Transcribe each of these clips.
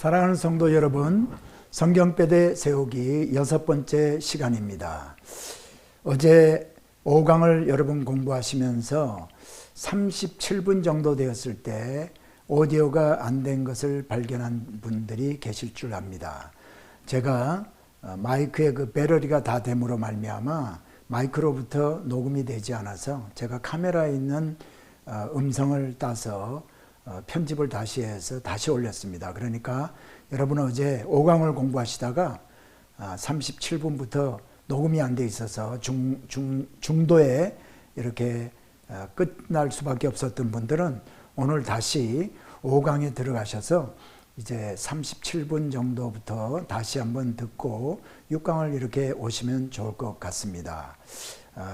사랑하는 성도 여러분, 성경배대 세우기 6번째 시간입니다. 어제 5강을 여러분 공부하시면서 37분 정도 되었을 때 오디오가 안 된 것을 발견한 분들이 계실 줄 압니다. 제가 마이크의 그 배터리가 다 됨으로 말미암아 마이크로부터 녹음이 되지 않아서 제가 카메라에 있는 음성을 따서 편집을 다시 해서 다시 올렸습니다. 그러니까 여러분 어제 5강을 공부하시다가 37분부터 녹음이 안 돼 있어서 중도에 이렇게 끝날 수밖에 없었던 분들은 오늘 다시 5강에 들어가셔서 이제 37분 정도부터 다시 한번 듣고 6강을 이렇게 오시면 좋을 것 같습니다.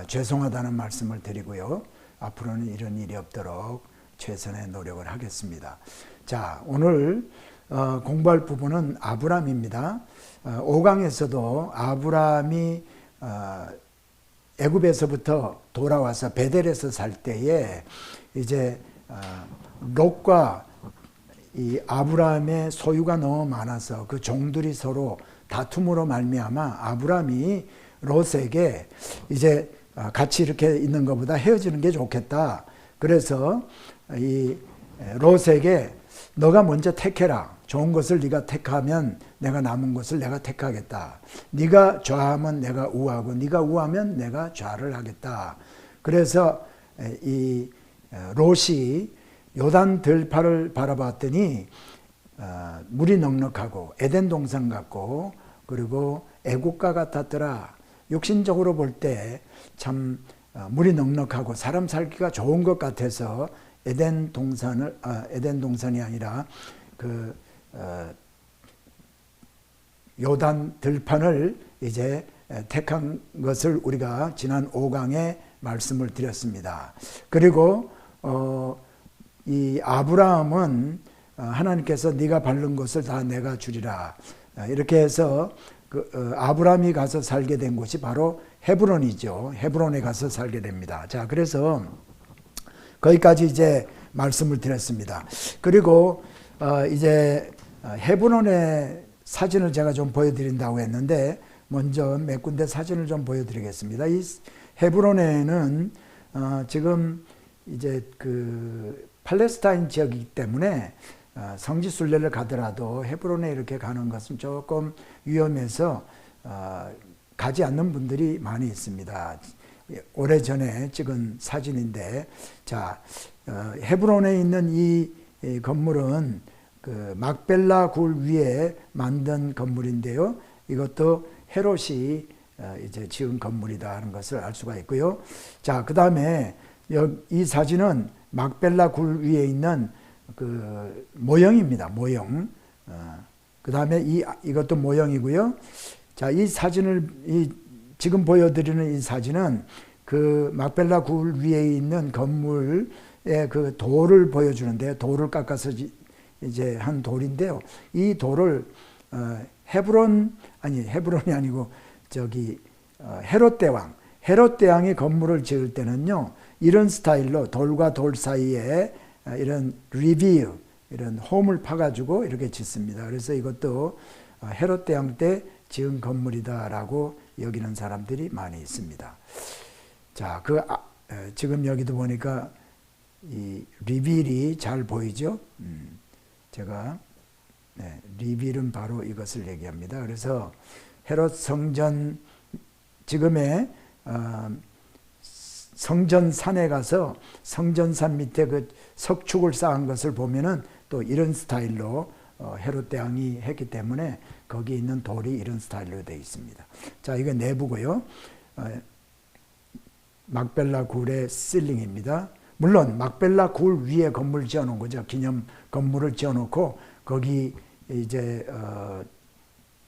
죄송하다는 말씀을 드리고요. 앞으로는 이런 일이 없도록 최선의 노력을 하겠습니다. 자, 오늘 공부할 부분은 아브람입니다. 5강에서도 아브람이 애굽에서부터 돌아와서 베델에서 살 때에 이제 롯과 이 아브람의 소유가 너무 많아서 그 종들이 서로 다툼으로 말미암아 아브람이 롯에게 이제 같이 이렇게 있는 것보다 헤어지는 게 좋겠다. 그래서 이 롯에게 너가 먼저 택해라. 좋은 것을 네가 택하면 내가 남은 것을 내가 택하겠다. 네가 좌하면 내가 우하고 네가 우하면 내가 좌를 하겠다. 그래서 이 롯이 요단 들판을 바라봤더니 물이 넉넉하고 에덴 동산 같고 그리고 애국가 같았더라. 육신적으로 볼 때 참 물이 넉넉하고 사람 살기가 좋은 것 같아서 에덴 동산이 아니라 그 요단 들판을 이제 택한 것을 우리가 지난 5강에 말씀을 드렸습니다. 그리고 이 아브라함은 하나님께서 네가 밟는 것을 다 내가 주리라 이렇게 해서 아브라함이 가서 살게 된 곳이 바로 헤브론이죠. 헤브론에 가서 살게 됩니다. 자, 그래서 거기까지 이제 말씀을 드렸습니다. 그리고 이제 헤브론의 사진을 제가 좀 보여드린다고 했는데 먼저 몇 군데 사진을 좀 보여드리겠습니다. 이 헤브론에는 지금 이제 그 팔레스타인 지역이기 때문에 성지 순례를 가더라도 헤브론에 이렇게 가는 것은 조금 위험해서 가지 않는 분들이 많이 있습니다. 오래전에 찍은 사진인데, 자, 헤브론에 있는 이 건물은 그 막벨라 굴 위에 만든 건물인데요. 이것도 헤롯이 이제 지은 건물이다 하는 것을 알 수가 있고요. 자, 그 다음에 이 사진은 막벨라 굴 위에 있는 그 모형입니다. 모형. 그 다음에 이것도 모형이고요. 자, 이 사진을 지금 보여드리는 이 사진은 그 막벨라 굴 위에 있는 건물의 그 돌을 보여주는데요. 돌을 깎아서 이제 한 돌인데요. 이 돌을 헤브론이 아니고 저기 헤롯 대왕이 건물을 지을 때는요. 이런 스타일로 돌과 돌 사이에 이런 리비유, 이런 홈을 파가지고 이렇게 짓습니다. 그래서 이것도 헤롯 대왕 때 지은 건물이다라고 여기는 사람들이 많이 있습니다. 자, 지금 여기도 보니까 이 리빌이 잘 보이죠? 제가 리빌은 바로 이것을 얘기합니다. 그래서 헤롯 성전 지금의 성전산에 가서 성전산 밑에 그 석축을 쌓은 것을 보면은 또 이런 스타일로 헤롯 대왕이 했기 때문에 거기 있는 돌이 이런 스타일로 되어 있습니다. 자, 이거 내부고요. 막벨라 굴의 실링입니다. 물론 막벨라 굴 위에 건물 지어놓은 거죠. 기념 건물을 지어놓고 거기 이제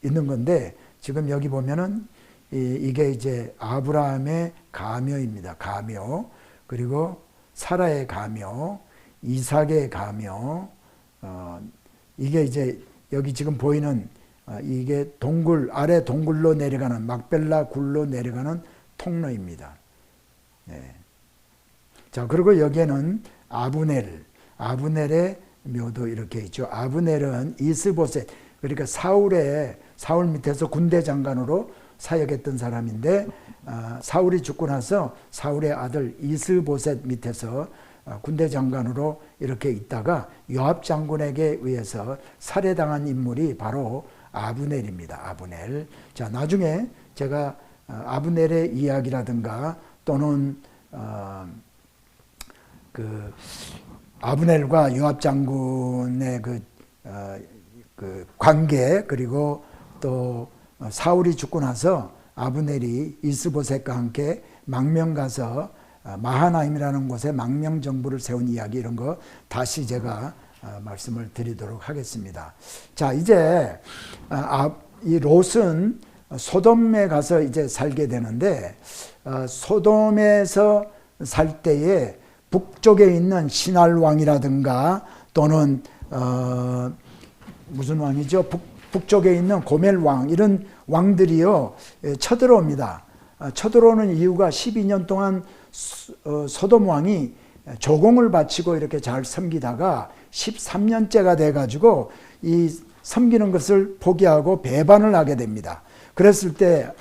있는 건데 지금 여기 보면은 이게 이제 아브라함의 가묘입니다. 가묘. 그리고 사라의 가묘, 이삭의 가묘. 이게 이제 여기 지금 보이는 이게 아래 동굴로 내려가는 막벨라 굴로 내려가는 통로입니다. 네. 자, 그리고 여기에는 아브넬의 묘도 이렇게 있죠. 아브넬은 이스보셋, 그러니까 사울 밑에서 군대 장관으로 사역했던 사람인데, 사울이 죽고 나서 사울의 아들 이스보셋 밑에서 군대 장관으로 이렇게 있다가 요압 장군에게 의해서 살해당한 인물이 바로 아브넬입니다. 아브넬. 자, 나중에 제가 아브넬의 이야기라든가 또는 그 아브넬과 요압 장군의 그 관계, 그리고 또 사울이 죽고 나서 아브넬이 이스보셋과 함께 망명 가서 마하나임이라는 곳에 망명 정부를 세운 이야기, 이런 거 다시 제가 말씀을 드리도록 하겠습니다. 자, 이제 이 롯은 소돔에 가서 이제 살게 되는데, 소돔에서 살 때에 북쪽에 있는 시날 왕이라든가 또는 무슨 왕이죠? 북쪽에 있는 고멜 왕, 이런 왕들이요 쳐들어옵니다. 쳐들어오는 이유가 12년 동안 소돔 왕이 조공을 바치고 이렇게 잘 섬기다가 13년째가 돼가지고 이 섬기는 것을 포기하고 배반을 하게 됩니다. 그랬을 때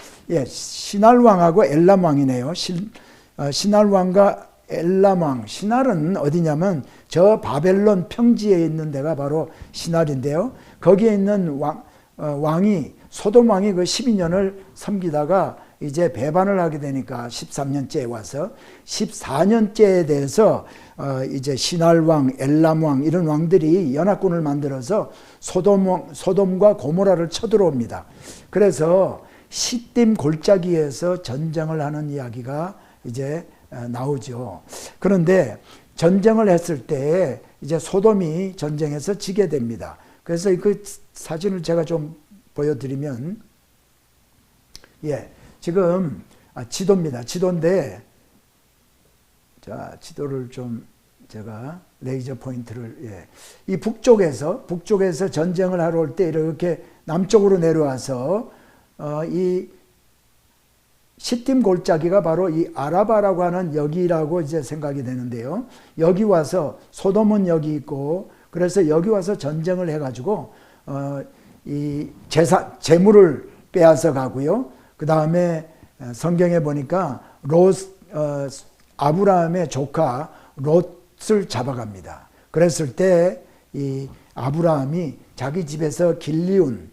시날 왕하고 엘람 왕이네요. 시날 왕과 엘람 왕. 시날은 어디냐면 저 바벨론 평지에 있는 데가 바로 시날인데요. 거기에 있는 왕이 소돔 왕이 그 12년을 섬기다가 이제 배반을 하게 되니까 13년째에 와서 14년째에 대해서 이제 시날 왕, 엘람 왕 이런 왕들이 연합군을 만들어서 소돔과 고모라를 쳐들어옵니다. 그래서 시딤 골짜기에서 전쟁을 하는 이야기가 이제 나오죠. 그런데 전쟁을 했을 때 이제 소돔이 전쟁에서 지게 됩니다. 그래서 그 사진을 제가 좀 보여드리면, 지금 지도입니다. 지도인데, 자, 지도를 좀 제가 레이저 포인트를, 이 북쪽에서 전쟁을 하러 올 때 이렇게 남쪽으로 내려와서 이 시딤 골짜기가 바로 이 아라바라고 하는 여기라고 이제 생각이 되는데요. 여기 와서 소돔은 여기 있고, 그래서 여기 와서 전쟁을 해가지고 이 재물을 빼앗아 가고요. 그 다음에 성경에 보니까 아브라함의 조카 롯을 잡아갑니다. 그랬을 때 이 아브라함이 자기 집에서 길리운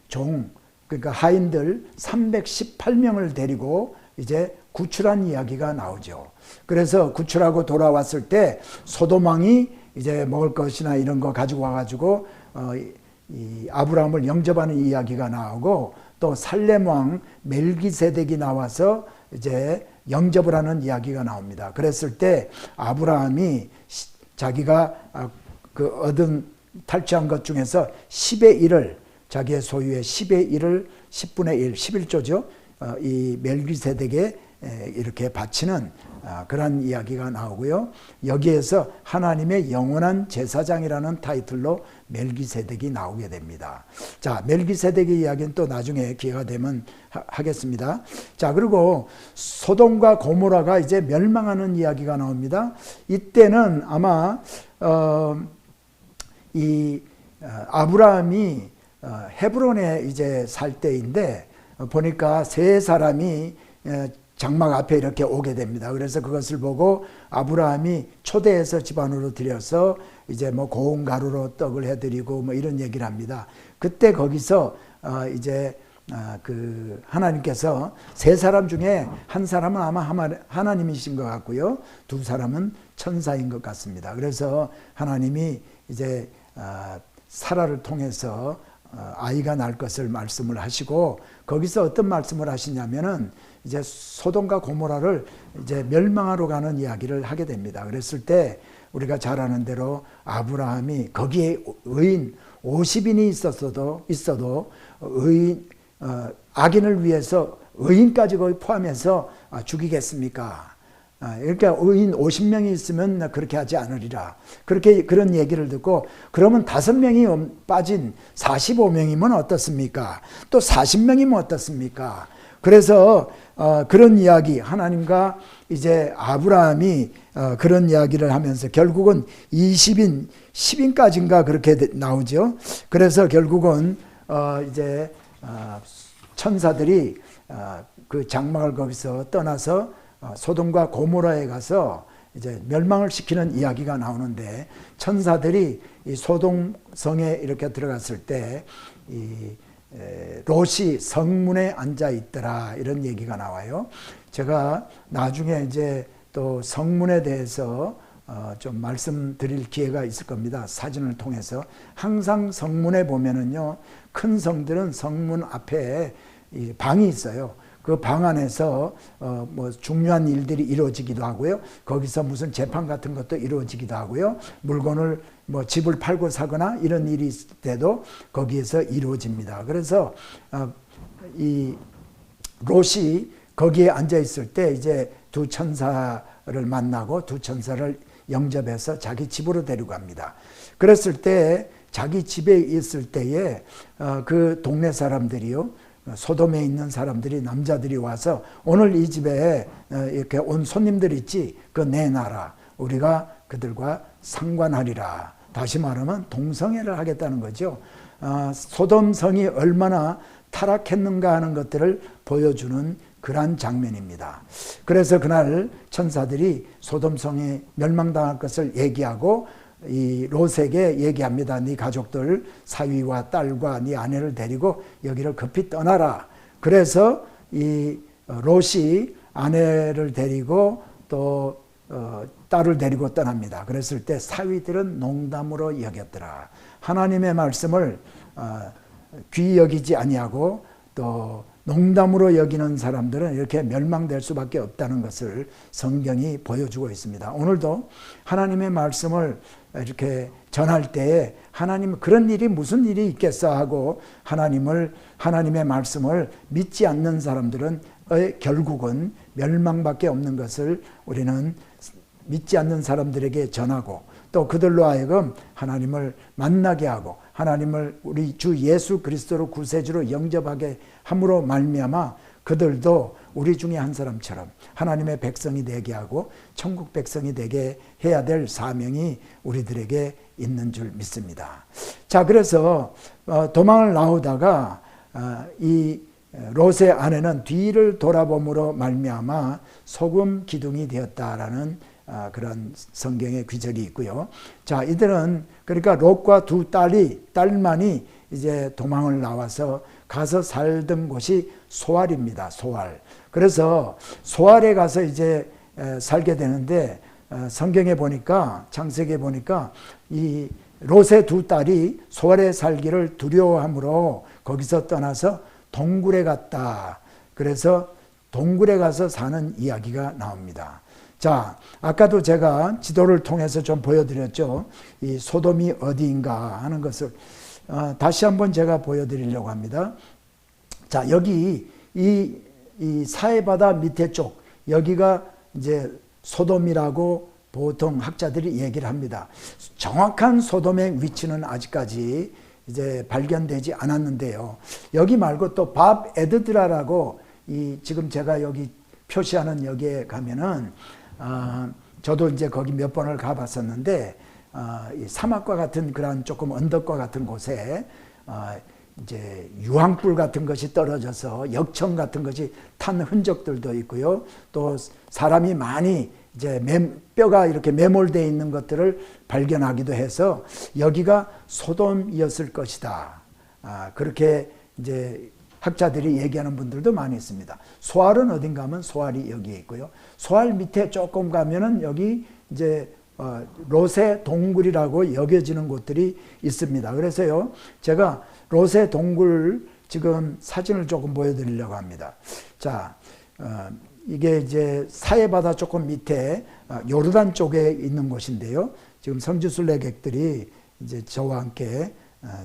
종, 그러니까 하인들 318명을 데리고 이제 구출한 이야기가 나오죠. 그래서 구출하고 돌아왔을 때 소돔 왕이 이제 먹을 것이나 이런 거 가지고 와가지고 이 아브라함을 영접하는 이야기가 나오고, 또 살렘 왕 멜기세덱이 나와서 이제 영접을 하는 이야기가 나옵니다. 그랬을 때 아브라함이 자기가 탈취한 것 중에서 10의 1을, 자기의 소유의 10의 1을 10분의 1, 11조죠. 이 멜기세덱에 이렇게 바치는 그런 이야기가 나오고요. 여기에서 하나님의 영원한 제사장이라는 타이틀로 멜기세덱이 나오게 됩니다. 자, 멜기세덱의 이야기는 또 나중에 기회가 되면 하겠습니다. 자, 그리고 소돔과 고모라가 이제 멸망하는 이야기가 나옵니다. 이때는 아마 이 아브라함이 헤브론에 이제 살 때인데, 보니까 세 사람이 장막 앞에 이렇게 오게 됩니다. 그래서 그것을 보고 아브라함이 초대해서 집안으로 들여서 이제 뭐 고운 가루로 떡을 해드리고 뭐 이런 얘기를 합니다. 그때 거기서 이제 그 하나님께서 세 사람 중에 한 사람은 아마 하나님이신 것 같고요. 두 사람은 천사인 것 같습니다. 그래서 하나님이 이제 사라를 통해서 아이가 날 것을 말씀을 하시고, 거기서 어떤 말씀을 하시냐면은 이제 소돔과 고모라를 이제 멸망하러 가는 이야기를 하게 됩니다. 그랬을 때 우리가 잘 아는 대로 아브라함이 거기에 의인 50인이 있어도 의인 악인을 위해서 의인까지 거기 포함해서 죽이겠습니까? 그러니까 의인 50명이 있으면 그렇게 하지 않으리라. 그런 얘기를 듣고, 그러면 5명이 빠진 45명이면 어떻습니까? 또 40명이면 어떻습니까? 그래서 그런 이야기, 하나님과 이제 아브라함이 그런 이야기를 하면서 결국은 20인, 10인까지인가 그렇게 나오죠. 그래서 결국은 이제 천사들이 그 장막을 거기서 떠나서 소돔과 고모라에 가서 이제 멸망을 시키는 이야기가 나오는데, 천사들이 이 소돔 성에 이렇게 들어갔을 때 이 롯이 성문에 앉아 있더라, 이런 얘기가 나와요. 제가 나중에 이제 또 성문에 대해서 좀 말씀드릴 기회가 있을 겁니다. 사진을 통해서. 항상 성문에 보면은요, 큰 성들은 성문 앞에 이 방이 있어요. 그 방 안에서 뭐 중요한 일들이 이루어지기도 하고요. 거기서 무슨 재판 같은 것도 이루어지기도 하고요. 물건을 뭐 집을 팔고 사거나 이런 일이 있을 때도 거기에서 이루어집니다. 그래서 이 롯이 거기에 앉아 있을 때 이제 두 천사를 만나고 두 천사를 영접해서 자기 집으로 데리고 갑니다. 그랬을 때 자기 집에 있을 때에 그 동네 사람들이요, 소돔에 있는 사람들이, 남자들이 와서 오늘 이 집에 이렇게 온 손님들 있지, 그거 내놔라, 우리가 그들과 상관하리라. 다시 말하면 동성애를 하겠다는 거죠. 소돔 성이 얼마나 타락했는가 하는 것들을 보여주는 그러한 장면입니다. 그래서 그날 천사들이 소돔 성이 멸망당할 것을 얘기하고 이 롯에게 얘기합니다. 네 가족들, 사위와 딸과 네 아내를 데리고 여기를 급히 떠나라. 그래서 이 롯이 아내를 데리고 또 딸을 데리고 떠납니다. 그랬을 때 사위들은 농담으로 여겼더라. 하나님의 말씀을 귀히 여기지 아니하고 또 농담으로 여기는 사람들은 이렇게 멸망될 수밖에 없다는 것을 성경이 보여주고 있습니다. 오늘도 하나님의 말씀을 이렇게 전할 때에 하나님, 그런 일이 무슨 일이 있겠어 하고 하나님의 말씀을 믿지 않는 사람들은 결국은 멸망밖에 없는 것을 우리는 믿지 않는 사람들에게 전하고, 또 그들로 하여금 하나님을 만나게 하고 하나님을 우리 주 예수 그리스도로 구세주로 영접하게 함으로 말미암아 그들도 우리 중에 한 사람처럼 하나님의 백성이 되게 하고 천국 백성이 되게 해야 될 사명이 우리들에게 있는 줄 믿습니다. 자, 그래서 도망을 나오다가 이 롯의 아내는 뒤를 돌아봄으로 말미암아 소금 기둥이 되었다라는 그런 성경의 귀절이 있고요. 자, 이들은 그러니까 롯과 두 딸만이 이제 도망을 나와서 가서 살던 곳이 소알입니다. 소알. 그래서 소알에 가서 이제 살게 되는데, 성경에 보니까, 창세기에 보니까 이 롯의 두 딸이 소알에 살기를 두려워함으로 거기서 떠나서 동굴에 갔다. 그래서 동굴에 가서 사는 이야기가 나옵니다. 자, 아까도 제가 지도를 통해서 좀 보여드렸죠. 이 소돔이 어디인가 하는 것을 다시 한번 제가 보여드리려고 합니다. 자, 여기 이 사해바다 밑에 쪽, 여기가 이제 소돔이라고 보통 학자들이 얘기를 합니다. 정확한 소돔의 위치는 아직까지 이제 발견되지 않았는데요. 여기 말고 또 밥 에드드라라고 지금 제가 여기 표시하는 여기에 가면은 저도 이제 거기 몇 번을 가봤었는데 이 사막과 같은 그런 조금 언덕과 같은 곳에 이제 유황불 같은 것이 떨어져서 역청 같은 것이 탄 흔적들도 있고요. 또 사람이 많이 이제 뼈가 이렇게 매몰되어 있는 것들을 발견하기도 해서 여기가 소돔이었을 것이다. 그렇게 이제 학자들이 얘기하는 분들도 많이 있습니다. 소알은 어딘가 하면 소알이 여기에 있고요. 소알 밑에 조금 가면은 여기 이제 롯의 동굴이라고 여겨지는 곳들이 있습니다. 그래서요, 제가 롯의 동굴 지금 사진을 조금 보여드리려고 합니다. 자, 이게 이제 사해바다 조금 밑에 요르단 쪽에 있는 곳인데요. 지금 성지순례객들이 이제 저와 함께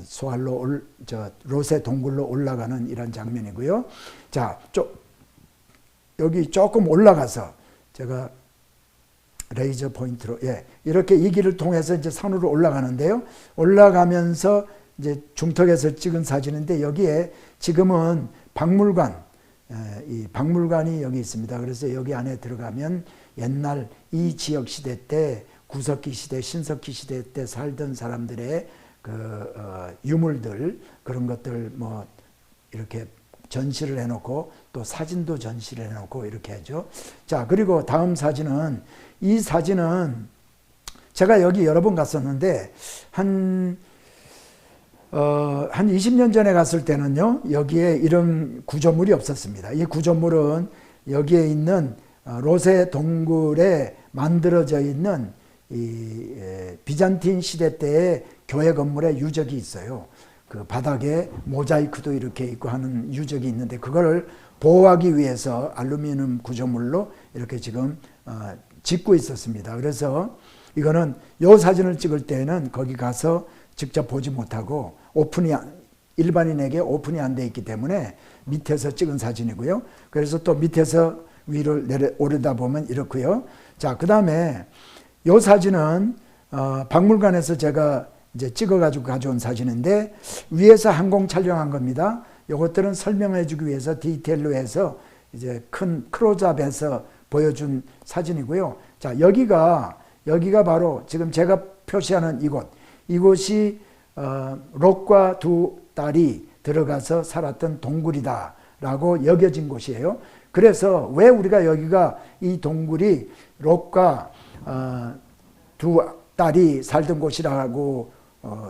소알로 롯의 동굴로 올라가는 이런 장면이고요. 자, 여기 조금 올라가서 제가 레이저 포인트로 이렇게 이 길을 통해서 이제 산으로 올라가는데요. 올라가면서 이제 중턱에서 찍은 사진인데 여기에 지금은 박물관, 이 박물관이 여기 있습니다. 그래서 여기 안에 들어가면 옛날 이 지역 시대 때 구석기 시대, 신석기 시대 때 살던 사람들의 유물들 그런 것들 뭐 이렇게 전시를 해놓고 또 사진도 전시를 해놓고 이렇게 하죠. 자, 그리고 다음 사진은 이 사진은 제가 여기 여러 번 갔었는데 한 20년 전에 갔을 때는요, 여기에 이런 구조물이 없었습니다. 이 구조물은 여기에 있는 로세 동굴에 만들어져 있는 이 비잔틴 시대 때의 교회 건물의 유적이 있어요. 그 바닥에 모자이크도 이렇게 있고 하는 유적이 있는데 그걸 보호하기 위해서 알루미늄 구조물로 이렇게 지금 짓고 있었습니다. 그래서 이거는 요 사진을 찍을 때는 거기 가서 직접 보지 못하고 일반인에게 오픈이 안 돼 있기 때문에 밑에서 찍은 사진이고요. 그래서 또 밑에서 위를 오르다 보면 이렇고요. 자, 그 다음에 요 사진은 박물관에서 제가 이제 찍어가지고 가져온 사진인데 위에서 항공 촬영한 겁니다. 요것들은 설명해주기 위해서 디테일로 해서 이제 큰 크로즈업해서 보여준 사진이고요. 자, 여기가 바로 지금 제가 표시하는 이곳이 롯과 두 딸이 들어가서 살았던 동굴이다라고 여겨진 곳이에요. 그래서 왜 우리가 여기가 이 동굴이 롯과 두 딸이 살던 곳이라고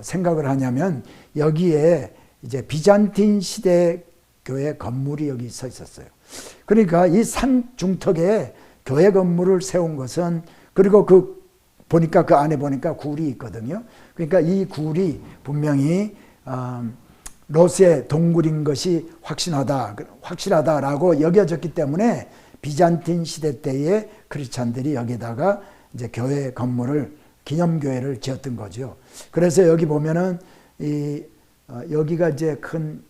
생각을 하냐면 여기에 이제 비잔틴 시대 교회 건물이 여기 서 있었어요. 그러니까 이 산 중턱에 교회 건물을 세운 것은 그리고 보니까 그 안에 보니까 굴이 있거든요. 그러니까 이 굴이 분명히 롯의 동굴인 것이 확실하다라고 여겨졌기 때문에 비잔틴 시대 때에 크리스찬들이 여기다가 이제 교회 건물을 기념교회를 지었던 거죠. 그래서 여기 보면은 여기가 이제 큰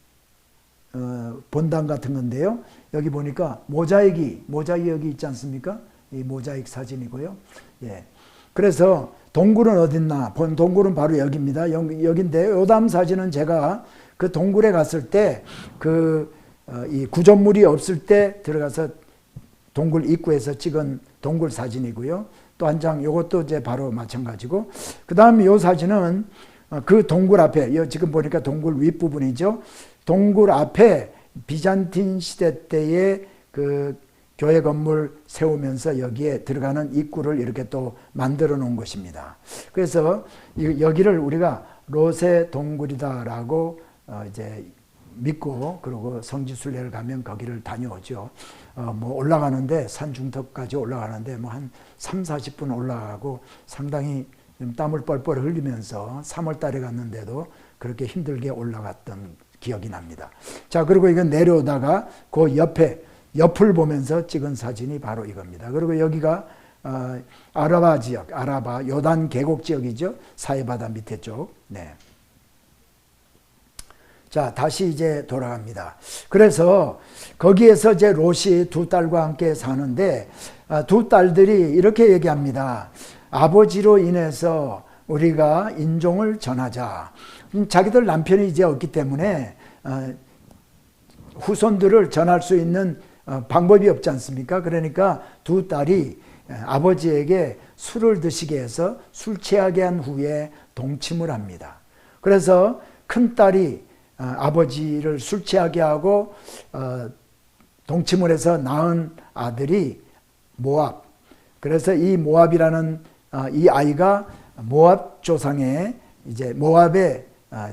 본당 같은 건데요. 여기 보니까 모자이크 여기 있지 않습니까? 이 모자이크 사진이고요. 예. 그래서 동굴은 어딨나? 동굴은 바로 여기입니다. 여기인데 요 다음 사진은 제가 그 동굴에 갔을 때 이 구조물이 없을 때 들어가서 동굴 입구에서 찍은 동굴 사진이고요. 또 한 장 요것도 이제 바로 마찬가지고 그 다음에 요 사진은 그 동굴 앞에 지금 보니까 동굴 윗부분이죠. 동굴 앞에 비잔틴 시대 때의 그 교회 건물 세우면서 여기에 들어가는 입구를 이렇게 또 만들어 놓은 것입니다. 그래서 여기를 우리가 롯의 동굴이다라고 이제 믿고 그리고 성지순례를 가면 거기를 다녀오죠. 뭐 올라가는데 산 중턱까지 올라가는데 뭐 한 30-40분 올라가고 상당히 좀 땀을 뻘뻘 흘리면서 3월 달에 갔는데도 그렇게 힘들게 올라갔던 기억이 납니다. 자, 그리고 이건 내려오다가 그 옆을 보면서 찍은 사진이 바로 이겁니다. 그리고 여기가 아라바 지역, 요단 계곡 지역이죠. 사해바다 밑에 쪽. 네. 자, 다시 이제 돌아갑니다. 그래서 거기에서 이제 롯이 두 딸과 함께 사는데 두 딸들이 이렇게 얘기합니다. 아버지로 인해서 우리가 인종을 전하자. 자기들 남편이 이제 없기 때문에 후손들을 전할 수 있는 방법이 없지 않습니까? 그러니까 두 딸이 아버지에게 술을 드시게 해서 술 취하게 한 후에 동침을 합니다. 그래서 큰 딸이 아버지를 술 취하게 하고 동침을 해서 낳은 아들이 모압. 그래서 이 모압이라는 이 아이가 모압 조상의 이제 모압의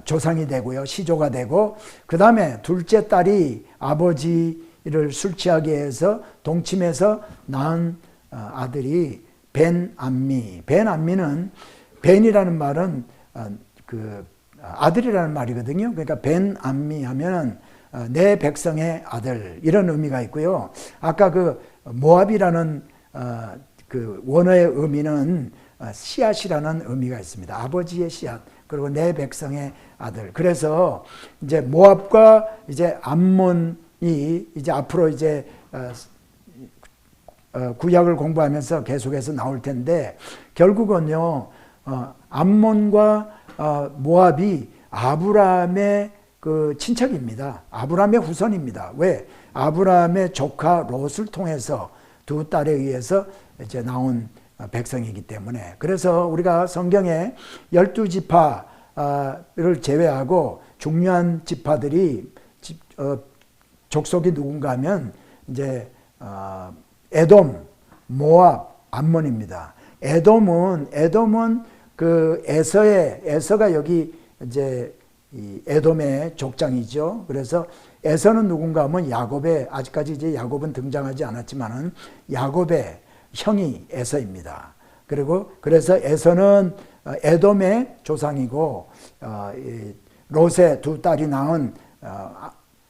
조상이 되고요, 시조가 되고, 그 다음에 둘째 딸이 아버지를 술 취하게 해서 동침해서 낳은 아들이 벤암미. 벤암미는 벤이라는 말은 아들이라는 말이거든요. 그러니까 벤암미 하면 내 백성의 아들 이런 의미가 있고요. 아까 그 모압이라는 그 원어의 의미는 씨앗이라는 의미가 있습니다. 아버지의 씨앗 그리고 내 백성의 아들. 그래서 이제 모압과 이제 암몬이 이제 앞으로 이제 구약을 공부하면서 계속해서 나올 텐데 결국은요 암몬과 모압이 아브라함의 그 친척입니다. 아브라함의 후손입니다. 왜? 아브라함의 조카 롯을 통해서 두 딸에 의해서 이제 나온 백성이기 때문에. 그래서 우리가 성경에 12지파를 제외하고 중요한 지파들이 족속이 누군가 하면 이제 에돔, 모압, 암몬입니다. 에돔은 그 에서가 여기 이제 이 에돔의 족장이죠. 그래서 에서는 누군가 하면 야곱의, 아직까지 이제 야곱은 등장하지 않았지만은 야곱의 형이 에서입니다. 그리고 그래서 에서는 에돔의 조상이고 롯의 두 딸이 낳은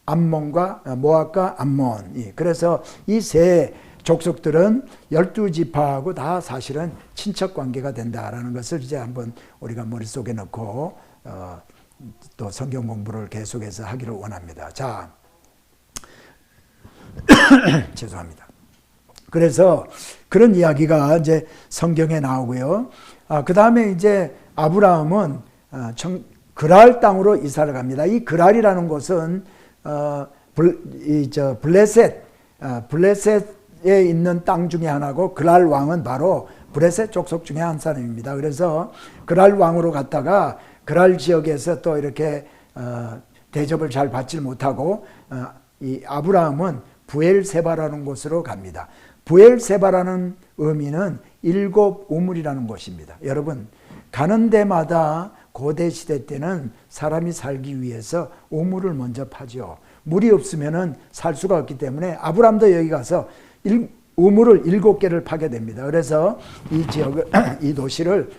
암몬과 모압과 암몬. 그래서 이 세 족속들은 12지파하고 다 사실은 친척 관계가 된다라는 것을 이제 한번 우리가 머릿속에 넣고 또 성경 공부를 계속해서 하기를 원합니다. 자, 죄송합니다. 그래서 그런 이야기가 이제 성경에 나오고요. 그 다음에 이제 아브라함은 그랄 땅으로 이사를 갑니다. 이 그랄이라는 곳은 블레셋에 있는 땅 중에 하나고, 그랄 왕은 바로 블레셋 족속 중에 한 사람입니다. 그래서 그랄 왕으로 갔다가 그랄 지역에서 또 이렇게 대접을 잘 받지 못하고 이 아브라함은 부엘세바라는 곳으로 갑니다. 부엘세바라는 의미는 일곱 우물이라는 곳입니다. 여러분, 가는 데마다 고대 시대 때는 사람이 살기 위해서 우물을 먼저 파죠. 물이 없으면은 살 수가 없기 때문에 아브라함도 여기 가서 우물을 7개를 파게 됩니다. 그래서 이 지역을, 이 도시를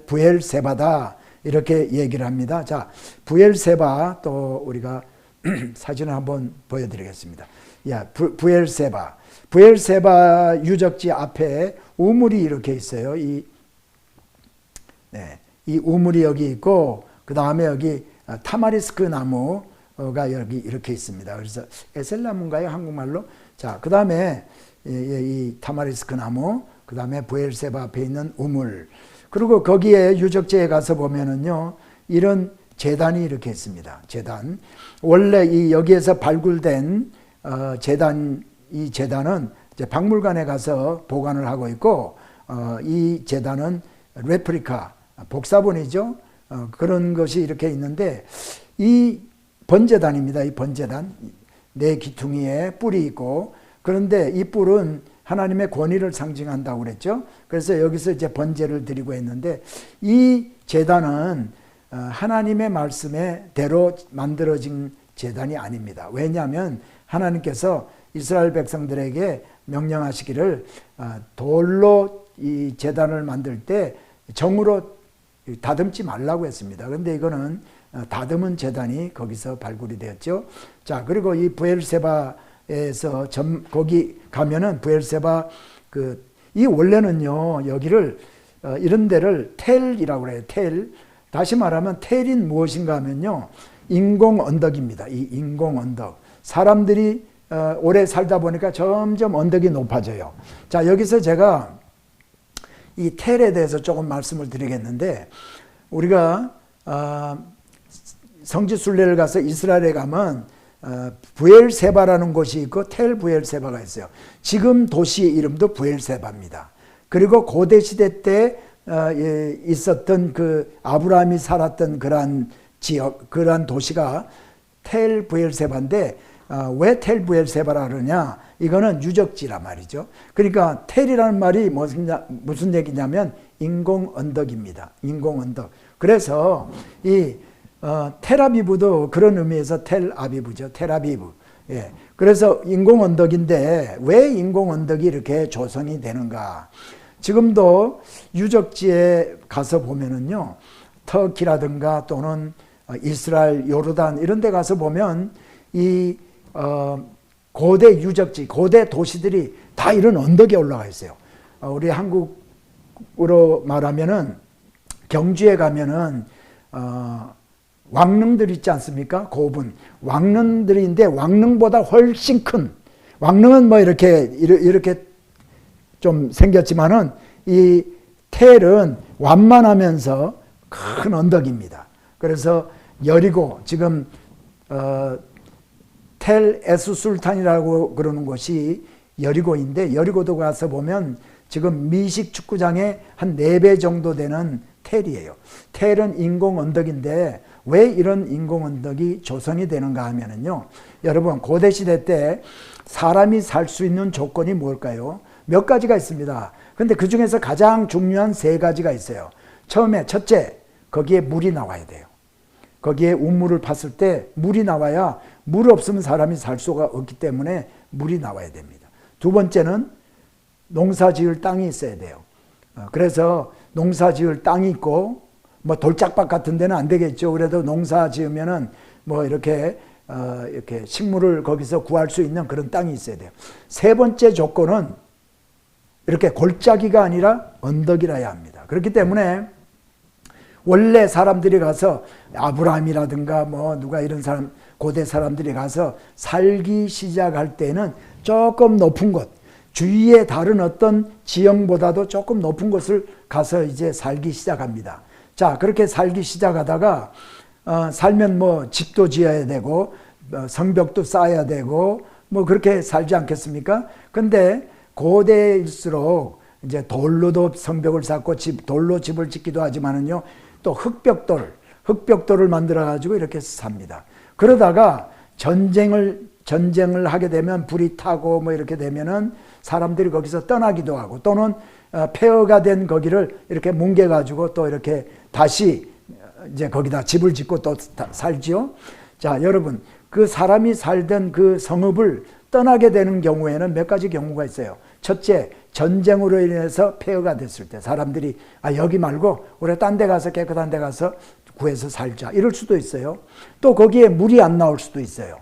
부엘세바다 이렇게 얘기를 합니다. 자, 부엘세바 또 우리가 사진을 한번 보여드리겠습니다. 부엘세바 유적지 앞에 우물이 이렇게 있어요. 이 우물이 여기 있고, 그 다음에 여기 타마리스크 나무가 여기 이렇게 있습니다. 그래서 에셀나무인가요? 한국말로? 자, 그 다음에 이 타마리스크 나무, 그 다음에 부엘세바 앞에 있는 우물. 그리고 거기에 유적지에 가서 보면은요, 이런 제단이 이렇게 있습니다. 제단. 원래 이 여기에서 발굴된 이 제단은 이제 박물관에 가서 보관을 하고 있고, 이 제단은 레프리카, 복사본이죠. 그런 것이 이렇게 있는데, 이 번제단입니다. 이 번제단. 네 기퉁이에 뿔이 있고, 그런데 이 뿔은 하나님의 권위를 상징한다고 그랬죠. 그래서 여기서 이제 번제를 드리고 있는데, 이 제단은 하나님의 말씀대로 만들어진 제단이 아닙니다. 왜냐하면 하나님께서 이스라엘 백성들에게 명령하시기를 돌로 이 제단을 만들 때 정으로 다듬지 말라고 했습니다. 그런데 이거는 다듬은 제단이 거기서 발굴이 되었죠. 자, 그리고 이 부엘세바에서 거기 가면은 부엘세바 이 원래는요, 여기를 이런 데를 텔이라고 그래요. 텔. 다시 말하면 텔인 무엇인가 하면요, 인공 언덕입니다. 이 인공 언덕. 사람들이 오래 살다 보니까 점점 언덕이 높아져요. 자, 여기서 제가 이 텔에 대해서 조금 말씀을 드리겠는데, 우리가 성지순례를 가서 이스라엘에 가면 부엘세바라는 곳이 있고 텔 부엘세바가 있어요. 지금 도시 이름도 부엘세바입니다. 그리고 고대 시대 때 있었던 그 아브라함이 살았던 그러한 지역, 그러한 도시가 텔 부엘세바인데, 왜 텔 부엘세바라 그러냐? 이거는 유적지란 말이죠. 그러니까 텔이라는 말이 무슨 얘기냐면 인공 언덕입니다. 인공 언덕. 그래서 이 텔아비브도 그런 의미에서 텔아비브죠. 텔아비브. 예. 그래서 인공 언덕인데 왜 인공 언덕이 이렇게 조성이 되는가? 지금도 유적지에 가서 보면은요, 터키라든가 또는 이스라엘, 요르단 이런 데 가서 보면 이 고대 유적지, 고대 도시들이 다 이런 언덕에 올라가 있어요. 우리 한국으로 말하면은 경주에 가면은 왕릉들 있지 않습니까? 고분. 왕릉들인데 왕릉보다 훨씬 큰, 왕릉은 뭐 이렇게 좀 생겼지만은 이 텔은 완만하면서 큰 언덕입니다. 그래서 여리고, 지금 텔 에스술탄이라고 그러는 곳이 여리고인데, 여리고도 가서 보면 지금 미식 축구장의 한 4배 정도 되는 텔이에요. 텔은 인공 언덕인데 왜 이런 인공 언덕이 조성이 되는가 하면은요, 여러분 고대 시대 때 사람이 살 수 있는 조건이 뭘까요? 몇 가지가 있습니다. 근데 그 중에서 가장 중요한 3가지가 있어요. 처음에 첫째, 거기에 물이 나와야 돼요. 거기에 우물을 팠을 때 물이 나와야, 물 없으면 사람이 살 수가 없기 때문에 물이 나와야 됩니다. 두 번째는 농사 지을 땅이 있어야 돼요. 그래서 농사 지을 땅이 있고, 뭐 돌짝밭 같은 데는 안 되겠죠. 그래도 농사 지으면은 뭐 이렇게 식물을 거기서 구할 수 있는 그런 땅이 있어야 돼요. 세 번째 조건은 이렇게 골짜기가 아니라 언덕이라야 합니다. 그렇기 때문에 원래 사람들이 가서, 아브라함이라든가 뭐 누가 이런 사람, 고대 사람들이 가서 살기 시작할 때는 조금 높은 곳, 주위의 다른 어떤 지형보다도 조금 높은 곳을 가서 이제 살기 시작합니다. 자, 그렇게 살기 시작하다가 살면 뭐 집도 지어야 되고 성벽도 쌓아야 되고 뭐 그렇게 살지 않겠습니까? 근데 고대일수록 이제 돌로도 성벽을 쌓고 돌로 집을 짓기도 하지만은요, 또 흙벽돌을 만들어 가지고 이렇게 삽니다. 그러다가 전쟁을 하게 되면, 불이 타고 뭐 이렇게 되면은 사람들이 거기서 떠나기도 하고, 또는 폐허가 된 거기를 이렇게 뭉개 가지고 또 이렇게 다시 이제 거기다 집을 짓고 또 살지요. 자, 여러분, 그 사람이 살던 그 성읍을 떠나게 되는 경우에는 몇 가지 경우가 있어요. 첫째, 전쟁으로 인해서 폐허가 됐을 때 사람들이 여기 말고 우리 딴 데 가서, 깨끗한 데 가서 구해서 살자, 이럴 수도 있어요. 또 거기에 물이 안 나올 수도 있어요.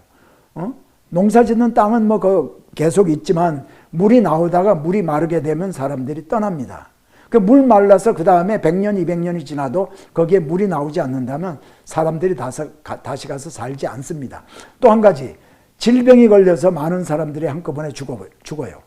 농사 짓는 땅은 뭐 계속 있지만 물이 나오다가 물이 마르게 되면 사람들이 떠납니다. 그 물 말라서 그 다음에 100년, 200년이 지나도 거기에 물이 나오지 않는다면 사람들이 다시 가서 살지 않습니다. 또 한 가지, 질병이 걸려서 많은 사람들이 한꺼번에 죽어요.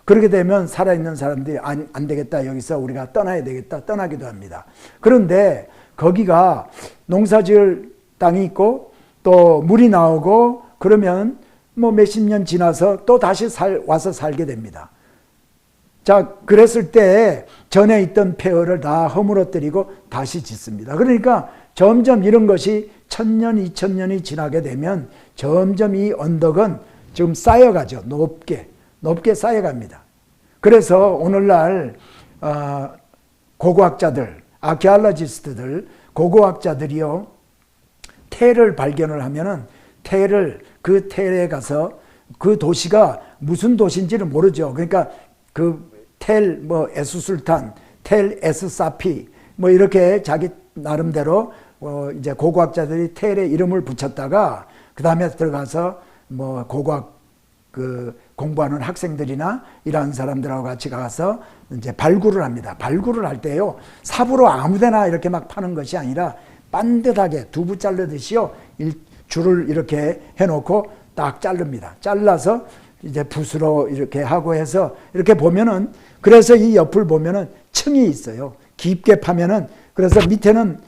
그렇게 되면 살아있는 사람들이 안 되겠다, 여기서 우리가 떠나야 되겠다, 떠나기도 합니다. 그런데 거기가 농사지을 땅이 있고 또 물이 나오고 그러면 뭐 몇십 년 지나서 또 다시 와서 살게 됩니다. 자, 그랬을 때 전에 있던 폐허를 다 허물어뜨리고 다시 짓습니다. 그러니까 점점 이런 것이 1000년, 2000년이 지나게 되면 점점 이 언덕은 지금 쌓여가죠. 높게 쌓여갑니다. 그래서 오늘날 고고학자들, 아키알로지스트들, 고고학자들이요, 텔을 발견을 하면은 그 텔에 가서 그 도시가 무슨 도시인지를 모르죠. 그러니까 그 텔 에스술탄, 텔 에스사피 뭐 이렇게 자기 나름대로 이제 고고학자들이 텔에 이름을 붙였다가 그 다음에 들어가서 뭐 고고학 공부하는 학생들이나 이런 사람들하고 같이 가서 이제 발굴을 합니다. 발굴을 할 때요, 삽으로 아무데나 이렇게 막 파는 것이 아니라 반듯하게 두부 자르듯이요, 줄을 이렇게 해놓고 딱 자릅니다. 잘라서 이제 붓으로 이렇게 하고 해서 이렇게 보면은, 그래서 이 옆을 보면은 층이 있어요. 깊게 파면은, 그래서 밑에는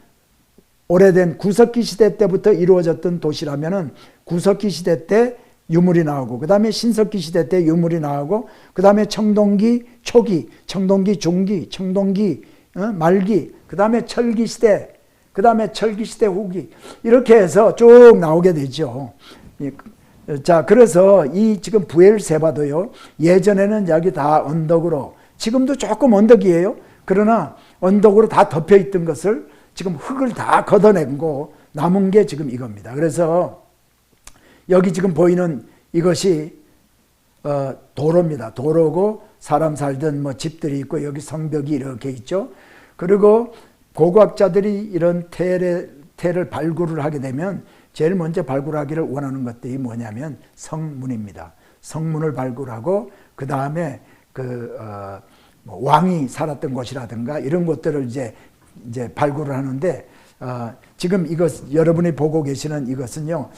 오래된 구석기 시대 때부터 이루어졌던 도시라면은 구석기 시대 때 유물이 나오고, 그 다음에 신석기 시대 때 유물이 나오고, 그 다음에 청동기 초기, 청동기 중기, 청동기 말기, 그 다음에 철기 시대, 그 다음에 철기 시대 후기, 이렇게 해서 쭉 나오게 되죠. 자, 그래서 이 지금 부엘세바도요, 예전에는 여기 다 언덕으로, 지금도 조금 언덕이에요. 그러나 언덕으로 다 덮여 있던 것을 지금 흙을 다 걷어내고 남은 게 지금 이겁니다. 그래서 여기 지금 보이는 이것이 도로입니다. 도로고 사람 살던 뭐 집들이 있고 여기 성벽이 이렇게 있죠. 그리고 고고학자들이 이런 텔을 발굴을 하게 되면 제일 먼저 발굴하기를 원하는 것들이 뭐냐면 성문입니다. 성문을 발굴하고 그 다음에 뭐 왕이 살았던 곳이라든가 이런 것들을 이제 발굴을 하는데, 지금 이것 여러분이 보고 계시는 이것은요,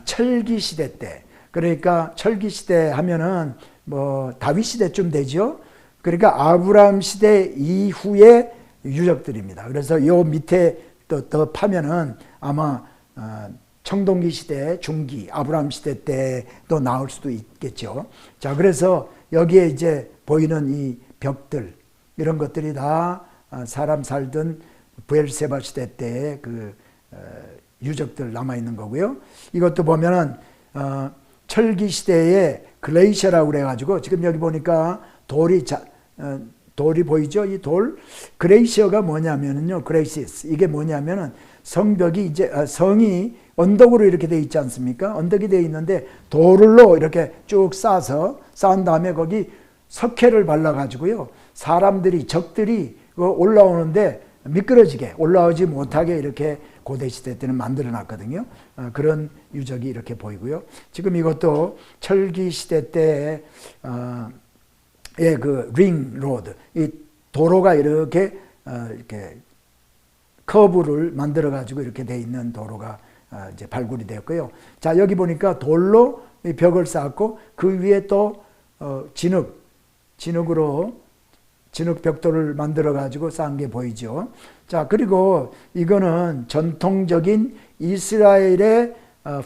철기 시대 때, 그러니까 철기 시대 하면은 뭐 다윗 시대쯤 되죠. 그러니까 아브라함 시대 이후의 유적들입니다. 그래서 요 밑에 더 파면은 아마 청동기 시대, 중기, 아브라함 시대 때도 나올 수도 있겠죠. 자, 그래서 여기에 이제 보이는 이 벽들, 이런 것들이 다 사람 살던 브엘세바 시대 때의 그 유적들 남아있는 거고요. 이것도 보면은 철기 시대의 글레이셔라고 그래가지고 지금 여기 보니까 돌이 보이죠? 이 돌. 그레이시어가 뭐냐면은요, 그레이시스. 이게 뭐냐면은 성벽이 이제, 성이 언덕으로 이렇게 돼 있지 않습니까? 언덕이 돼 있는데 돌로 이렇게 쭉 쌓은 다음에 거기 석회를 발라가지고요. 사람들이, 적들이 올라오는데 미끄러지게, 올라오지 못하게 이렇게 고대시대 때는 만들어 놨거든요. 그런 유적이 이렇게 보이고요. 지금 이것도 철기 시대 때의 그 링 로드, 이 도로가 이렇게 커브를 만들어 가지고 이렇게 돼 있는 도로가 이제 발굴이 되었고요. 자, 여기 보니까 돌로 이 벽을 쌓았고 그 위에 또 진흙으로 진흙 벽돌을 만들어 가지고 쌓은 게 보이죠. 자, 그리고 이거는 전통적인 이스라엘의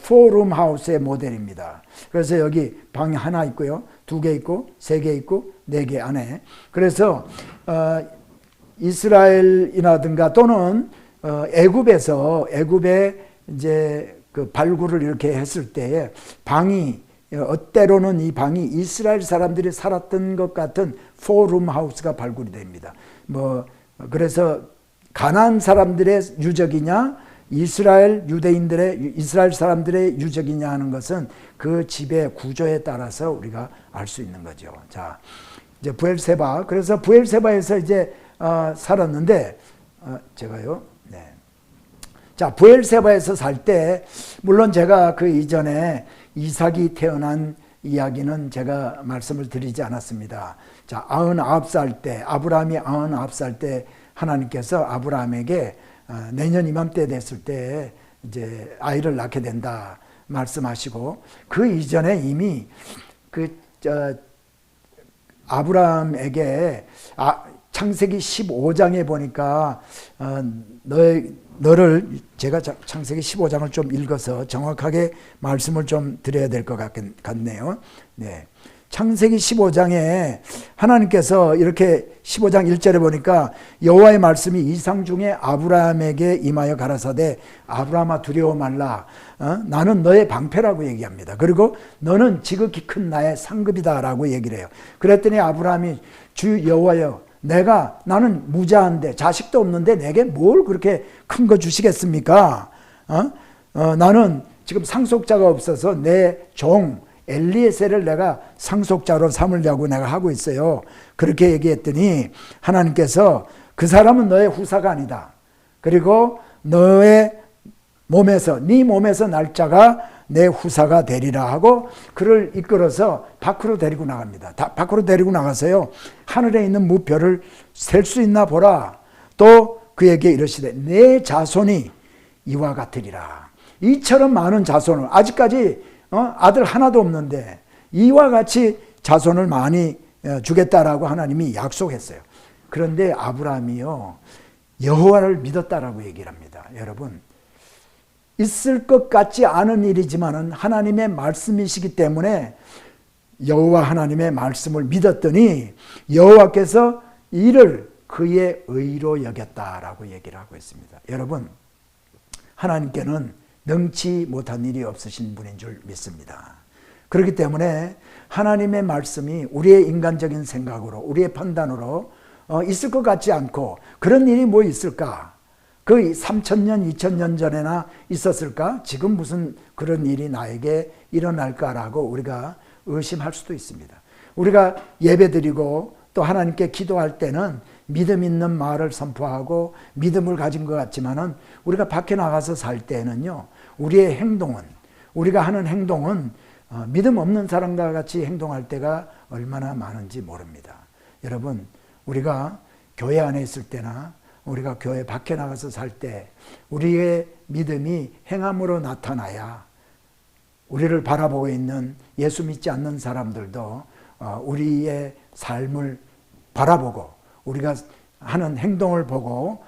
포룸 하우스의 모델입니다. 그래서 여기 방이 하나 있고요, 2개 있고, 3개 있고, 4개 안에. 그래서 이스라엘이라든가 또는 애굽에 이제 그 발굴을 이렇게 했을 때에 방이, 때로는 이 방이 이스라엘 사람들이 살았던 것 같은 포룸 하우스가 발굴이 됩니다. 그래서 가나안 사람들의 유적이냐, 이스라엘 사람들의 유적이냐 하는 것은 그 집의 구조에 따라서 우리가 알 수 있는 거죠. 자, 이제 브엘세바. 그래서 브엘세바에서 이제 살았는데, 제가요. 네. 자, 브엘세바에서 살 때, 물론 제가 그 이전에 이삭이 태어난 이야기는 제가 말씀을 드리지 않았습니다. 자, 99살 때, 아브라함이 99살 때 하나님께서 아브라함에게 내년 이맘때 됐을 때 이제 아이를 낳게 된다 말씀하시고, 그 이전에 이미 아브라함에게 창세기 15장에 보니까 너를, 제가 창세기 15장을 좀 읽어서 정확하게 말씀을 좀 드려야 될 것 같네요. 네. 창세기 15장에 하나님께서 이렇게 15장 1절에 보니까 여호와의 말씀이 이상 중에 아브라함에게 임하여 가라사대 아브라함아 두려워 말라. 나는 너의 방패라고 얘기합니다. 그리고 너는 지극히 큰 나의 상급이다라고 얘기를 해요. 그랬더니 아브라함이 주 여호와여, 나는 무자한데 자식도 없는데 내게 뭘 그렇게 큰 거 주시겠습니까? 나는 지금 상속자가 없어서 내 종 엘리에셀을 내가 상속자로 삼으려고 내가 하고 있어요. 그렇게 얘기했더니 하나님께서 그 사람은 너의 후사가 아니다. 그리고 네 몸에서 날 자가 내 후사가 되리라 하고 그를 이끌어서 밖으로 데리고 나갑니다. 밖으로 데리고 나가서요, 하늘에 있는 무별을 셀 수 있나 보라. 또 그에게 이르시되 내 자손이 이와 같으리라. 이처럼 많은 자손을, 아직까지 아들 하나도 없는데 이와 같이 자손을 많이 주겠다라고 하나님이 약속했어요. 그런데 아브라함이요, 여호와를 믿었다라고 얘기를 합니다. 여러분, 있을 것 같지 않은 일이지만은 하나님의 말씀이시기 때문에 여호와 하나님의 말씀을 믿었더니 여호와께서 이를 그의 의로 여겼다라고 얘기를 하고 있습니다. 여러분, 하나님께는 능치 못한 일이 없으신 분인 줄 믿습니다. 그렇기 때문에 하나님의 말씀이 우리의 인간적인 생각으로, 우리의 판단으로 있을 것 같지 않고, 그런 일이 뭐 있을까? 그 3000년, 2000년 전에나 있었을까? 지금 무슨 그런 일이 나에게 일어날까라고 우리가 의심할 수도 있습니다. 우리가 예배드리고 또 하나님께 기도할 때는 믿음 있는 말을 선포하고 믿음을 가진 것 같지만은 우리가 밖에 나가서 살 때는요, 우리의 행동은, 우리가 하는 행동은 믿음 없는 사람과 같이 행동할 때가 얼마나 많은지 모릅니다. 여러분, 우리가 교회 안에 있을 때나 우리가 교회 밖에 나가서 살 때 우리의 믿음이 행함으로 나타나야 우리를 바라보고 있는 예수 믿지 않는 사람들도 우리의 삶을 바라보고 우리가 하는 행동을 보고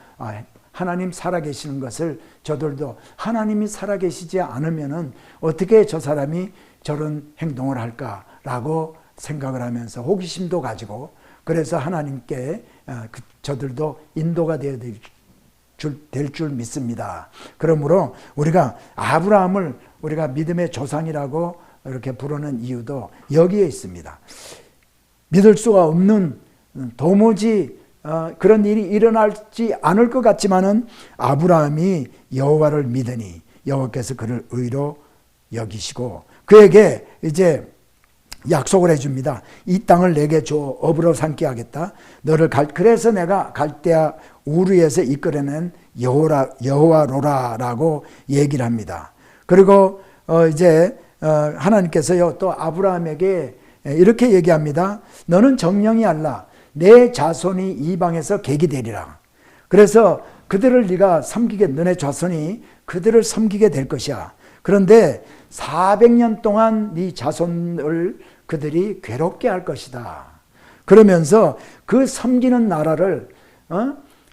하나님 살아계시는 것을 저들도 하나님이 살아계시지 않으면은 어떻게 저 사람이 저런 행동을 할까라고 생각을 하면서 호기심도 가지고, 그래서 하나님께 저들도 인도가 되어야 될 줄 믿습니다. 그러므로 우리가 아브라함을 우리가 믿음의 조상이라고 이렇게 부르는 이유도 여기에 있습니다. 믿을 수가 없는, 도무지 그런 일이 일어나지 않을 것 같지만은 아브라함이 여호와를 믿으니 여호와께서 그를 의로 여기시고 그에게 이제 약속을 해줍니다. 이 땅을 내게 줘 업으로 삼게 하겠다. 그래서 내가 갈대아 우르에서 이끌어낸 여호와로라라고 얘기를 합니다. 그리고 이제 하나님께서요 또 아브라함에게 이렇게 얘기합니다. 너는 정령이 알라. 내 자손이 이방에서 객이 되리라. 그래서 그들을 네가 섬기게, 너네 자손이 그들을 섬기게 될 것이야. 그런데 400년 동안 네 자손을 그들이 괴롭게 할 것이다. 그러면서 그 섬기는 나라를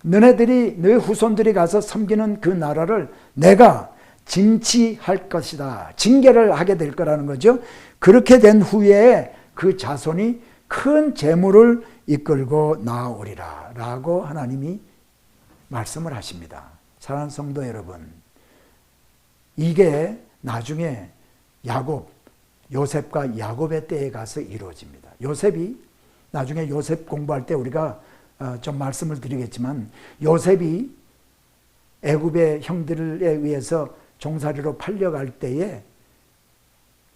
너네들이, 너희 후손들이 가서 섬기는 그 나라를 내가 징치할 것이다. 징계를 하게 될 거라는 거죠. 그렇게 된 후에 그 자손이 큰 재물을 이끌고 나오리라 라고 하나님이 말씀을 하십니다. 사랑하는 성도 여러분, 이게 나중에 요셉과 야곱의 때에 가서 이루어집니다. 요셉이 나중에 요셉 공부할 때 우리가 좀 말씀을 드리겠지만, 요셉이 애굽의 형들에 의해서 종살이로 팔려갈 때에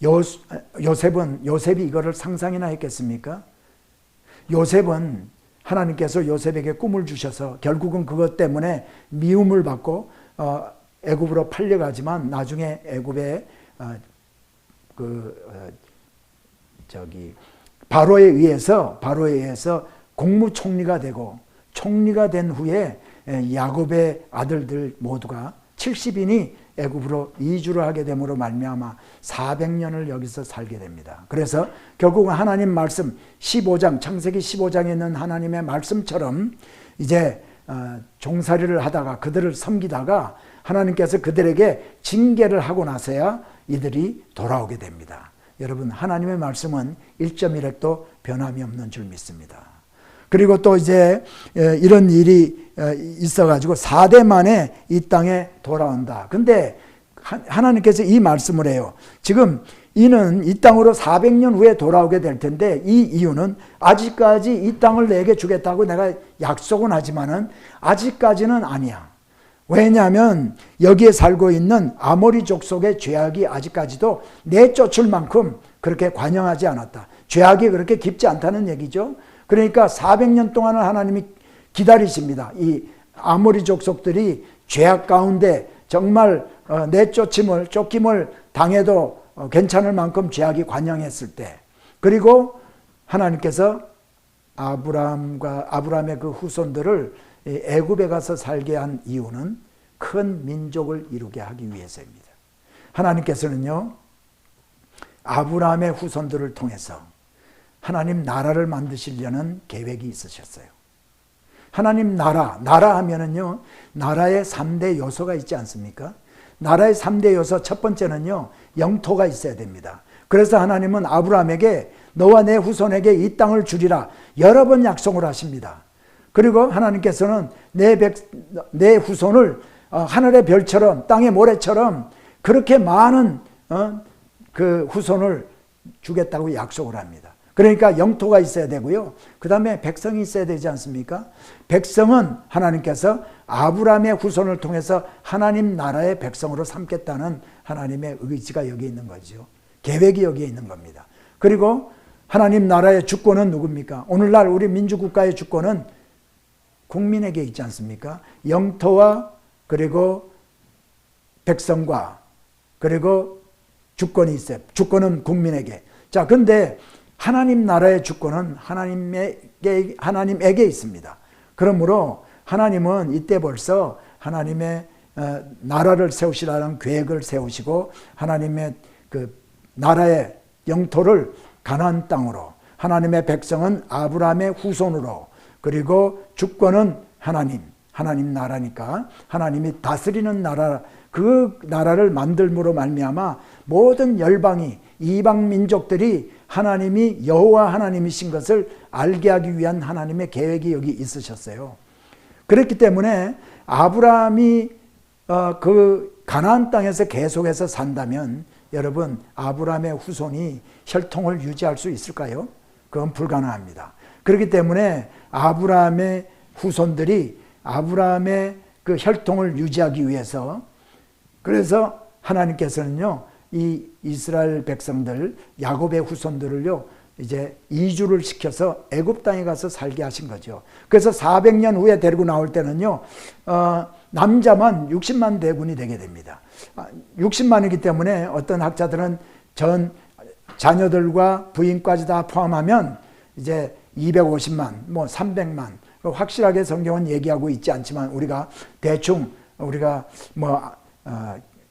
요셉이 이거를 상상이나 했겠습니까? 요셉은 하나님께서 요셉에게 꿈을 주셔서 결국은 그것 때문에 미움을 받고 애굽으로 팔려가지만 나중에 애굽의 바로에 의해서 국무총리가 되고, 총리가 된 후에 야곱의 아들들 모두가 70인이 애굽으로 이주를 하게 됨으로 말미암아 400년을 여기서 살게 됩니다. 그래서 결국은 하나님 말씀 15장, 창세기 15장에 있는 하나님의 말씀처럼 이제 종살이를 하다가 그들을 섬기다가 하나님께서 그들에게 징계를 하고 나서야 이들이 돌아오게 됩니다. 여러분, 하나님의 말씀은 1.1획도 변함이 없는 줄 믿습니다. 그리고 또 이제 이런 일이 있어가지고 4대 만에 이 땅에 돌아온다. 근데 하나님께서 이 말씀을 해요. 지금 이는 이 땅으로 400년 후에 돌아오게 될 텐데, 이 이유는 아직까지 이 땅을 내게 주겠다고 내가 약속은 하지만은 아직까지는 아니야. 왜냐하면 여기에 살고 있는 아모리 족속의 죄악이 아직까지도 내쫓을 만큼 그렇게 관영하지 않았다. 죄악이 그렇게 깊지 않다는 얘기죠. 그러니까 400년 동안은 하나님이 기다리십니다. 이 아모리 족속들이 죄악 가운데 정말 쫓김을 당해도 괜찮을 만큼 죄악이 관영했을 때, 그리고 하나님께서 아브라함의 그 후손들을 애굽에 가서 살게 한 이유는 큰 민족을 이루게 하기 위해서입니다. 하나님께서는요, 아브라함의 후손들을 통해서 하나님 나라를 만드시려는 계획이 있으셨어요. 하나님 나라 하면은요, 나라의 3대 요소가 있지 않습니까? 나라의 3대 요소 첫 번째는요, 영토가 있어야 됩니다. 그래서 하나님은 아브라함에게 너와 내 후손에게 이 땅을 주리라 여러 번 약속을 하십니다. 그리고 하나님께서는 내 후손을 하늘의 별처럼 땅의 모래처럼 그렇게 많은 그 후손을 주겠다고 약속을 합니다. 그러니까 영토가 있어야 되고요. 그 다음에 백성이 있어야 되지 않습니까? 백성은 하나님께서 아브라함의 후손을 통해서 하나님 나라의 백성으로 삼겠다는 하나님의 의지가 여기 있는 거죠. 계획이 여기에 있는 겁니다. 그리고 하나님 나라의 주권은 누굽니까? 오늘날 우리 민주국가의 주권은 국민에게 있지 않습니까? 영토와 그리고 백성과 그리고 주권이 있어요. 주권은 국민에게. 자, 근데 하나님 나라의 주권은 하나님에게 있습니다. 그러므로 하나님은 이때 벌써 하나님의 나라를 세우시라는 계획을 세우시고, 하나님의 그 나라의 영토를 가나안 땅으로, 하나님의 백성은 아브라함의 후손으로, 그리고 주권은 하나님, 하나님 나라니까 하나님이 다스리는 나라, 그 나라를 만들므로 말미암아 모든 열방이, 이방 민족들이 하나님이 여호와 하나님이신 것을 알게 하기 위한 하나님의 계획이 여기 있으셨어요. 그렇기 때문에 아브라함이 그 가나안 땅에서 계속해서 산다면 여러분, 아브라함의 후손이 혈통을 유지할 수 있을까요? 그건 불가능합니다. 그렇기 때문에 아브라함의 후손들이 아브라함의 그 혈통을 유지하기 위해서, 그래서 하나님께서는요, 이 이스라엘 백성들, 야곱의 후손들을요, 이제 이주를 시켜서 애굽 땅에 가서 살게 하신 거죠. 그래서 400년 후에 데리고 나올 때는요, 남자만 60만 대군이 되게 됩니다. 60만이기 때문에 어떤 학자들은 전 자녀들과 부인까지 다 포함하면 이제 250만, 뭐 300만, 확실하게 성경은 얘기하고 있지 않지만 우리가 대충 우리가 뭐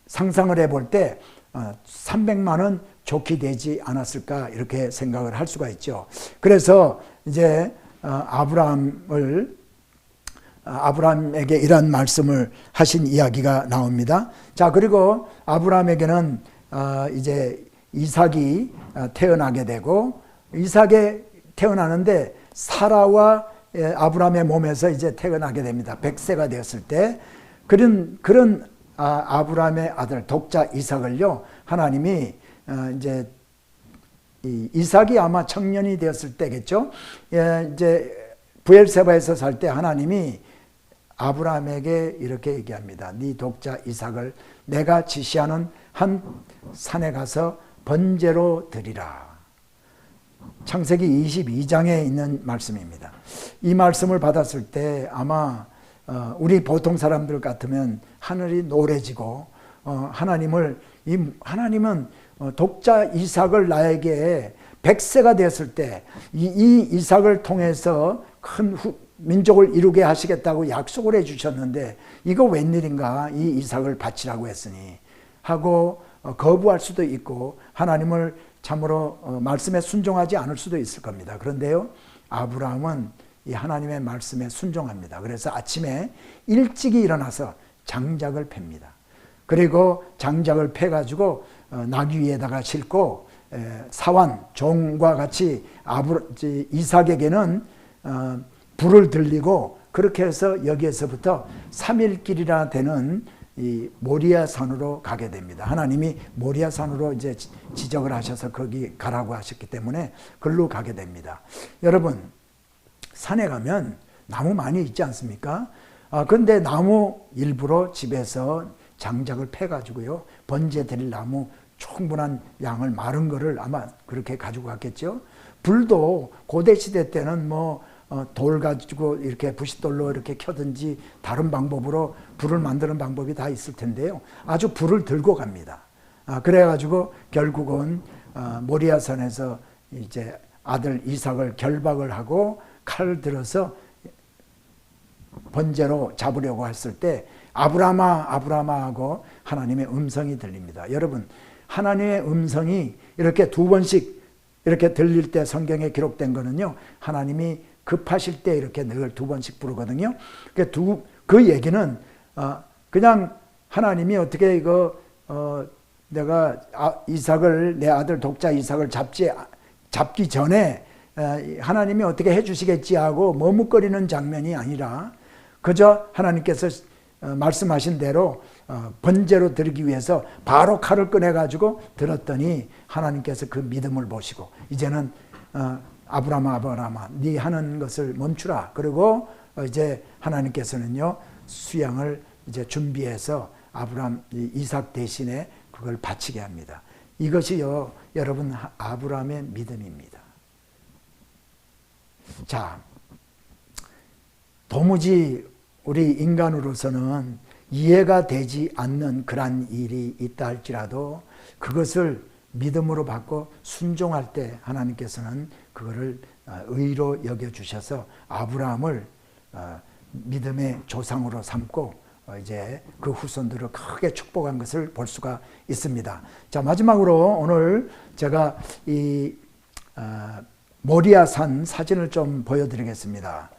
상상을 해볼 때 300만은 좋게 되지 않았을까 이렇게 생각을 할 수가 있죠. 그래서 이제 아브라함에게 이런 말씀을 하신 이야기가 나옵니다. 자, 그리고 아브라함에게는 이제 이삭이 태어나게 되고, 이삭이 태어나는데 사라와 아브라함의 몸에서 이제 태어나게 됩니다. 100세가 되었을 때 그런 아브라함의 아들 독자 이삭을요, 하나님이 이제 이삭이 아마 청년이 되었을 때겠죠. 이제 부엘세바에서 살 때 하나님이 아브라함에게 이렇게 얘기합니다. 네 독자 이삭을 내가 지시하는 한 산에 가서 번제로 드리라. 창세기 22장에 있는 말씀입니다. 이 말씀을 받았을 때 아마 우리 보통 사람들 같으면 하늘이 노래지고 하나님은 독자 이삭을 나에게 100세가 되었을 때 이 이삭을 통해서 큰 민족을 이루게 하시겠다고 약속을 해주셨는데 이거 웬일인가, 이 이삭을 바치라고 했으니 하고 거부할 수도 있고 하나님을 참으로 말씀에 순종하지 않을 수도 있을 겁니다. 그런데요, 아브라함은 이 하나님의 말씀에 순종합니다. 그래서 아침에 일찍이 일어나서 장작을 팹니다. 그리고 장작을 패가지고 나귀 위에다가 싣고 사환, 종과 같이 이삭에게는 불을 들리고, 그렇게 해서 여기에서부터 3일길이나 되는 이 모리아 산으로 가게 됩니다. 하나님이 모리아 산으로 이제 지적을 하셔서 거기 가라고 하셨기 때문에 그걸로 가게 됩니다. 여러분, 산에 가면 나무 많이 있지 않습니까? 그런데 나무 일부러 집에서 장작을 패가지고요, 번제 드릴 나무 충분한 양을 마른 거를 아마 그렇게 가지고 갔겠죠. 불도 고대 시대 때는 돌 가지고 이렇게 부싯돌로 이렇게 켜든지 다른 방법으로 불을 만드는 방법이 다 있을 텐데요, 아주 불을 들고 갑니다. 그래가지고 결국은 모리아산에서 이제 아들 이삭을 결박을 하고 칼을 들어서 번제로 잡으려고 했을 때 아브라함아 아브라함아 하고 하나님의 음성이 들립니다. 여러분, 하나님의 음성이 이렇게 두 번씩 이렇게 들릴 때 성경에 기록된 거는요, 하나님이 급하실 때 이렇게 늘 두 번씩 부르거든요. 그 얘기는 그냥 하나님이 어떻게 이거 내가 이삭을, 내 아들 독자 이삭을 잡기 전에 하나님이 어떻게 해주시겠지 하고 머뭇거리는 장면이 아니라 그저 하나님께서 말씀하신 대로 번제로 드리기 위해서 바로 칼을 꺼내가지고 들었더니 하나님께서 그 믿음을 보시고 이제는 아브라함아 아브라함아 네 하는 것을 멈추라. 그리고 이제 하나님께서는요, 수양을 이제 준비해서 이삭 대신에 그걸 바치게 합니다. 이것이요, 여러분, 아브라함의 믿음입니다. 자, 도무지 우리 인간으로서는 이해가 되지 않는 그러한 일이 있다 할지라도 그것을 믿음으로 받고 순종할 때 하나님께서는 그거를 의로 여겨주셔서 아브라함을 믿음의 조상으로 삼고 이제 그 후손들을 크게 축복한 것을 볼 수가 있습니다. 자, 마지막으로 오늘 제가 이 모리아산 사진을 좀 보여드리겠습니다.